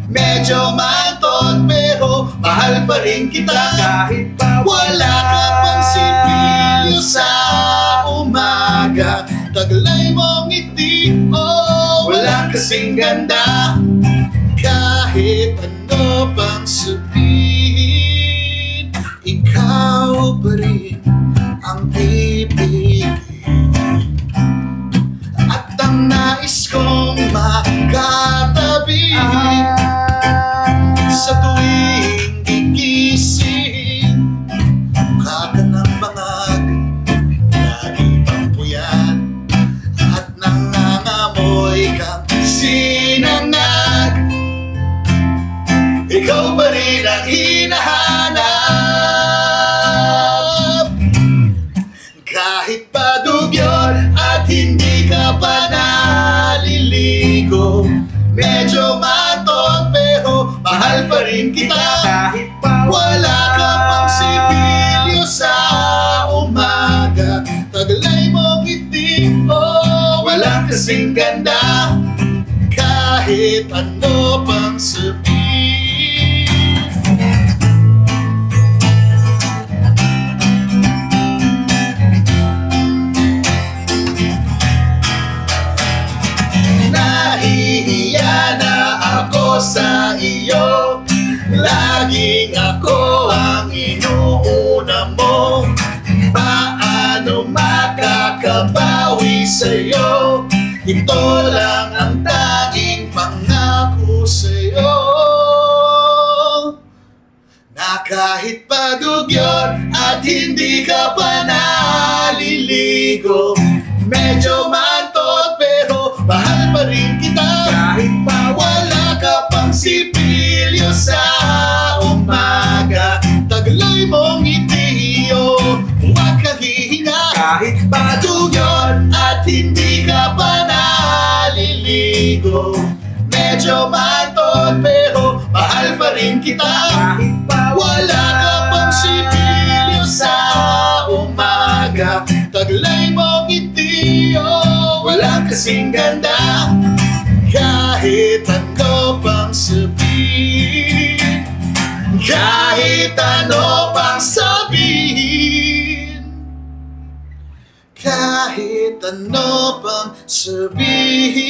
Medyo matot pero mahal pa rin kita. Kahit pa Wala ka pang sipilyo sa umaga. Taglay mong ngiti, oh, wala kasing ganda. Kahit ano pang sabihin, ikaw pa rin ang pipigin. At ang nais kong makatabi sa tuwing gigising. Mukha ka ng bangag, lagi pang puyat, at nangangamoy kang sinangag. Ikaw pa rin ang hinahanap. Kahit pa dugyot at hindi ka pa naliligo, medyo matot pero mahal pa rin kita. kahit pa Wala ka pang sipilyo sa umaga. Taglay mo ngiti, oh, walang kasing ganda. Kahit ano pang sabihin. Nahihiya na ako sa iyo. Laging ako ang inuuna mo. Paano makakabawi sa'yo? Ito lang ang tanging pangako sa'yo. Na kahit pa dugyot at hindi ka pa naliligo, medyo matot pero mahal pa rin kita. kahit pa Wala ka pang sipilyo sa umaga. Taglay mong ngiti, oh, huwag ka hihinga. kahit pa Dugyot at hindi ka pa naliligo, medyo matot pero mahal pa rin kita. kahit pa Wala ka pang sipilyo sa umaga. Taglay mo ngiti, oh, walang kasing ganda. Kahit ano pang sabihin, kahit ano pang sabihin, kahit ano pang sabihin.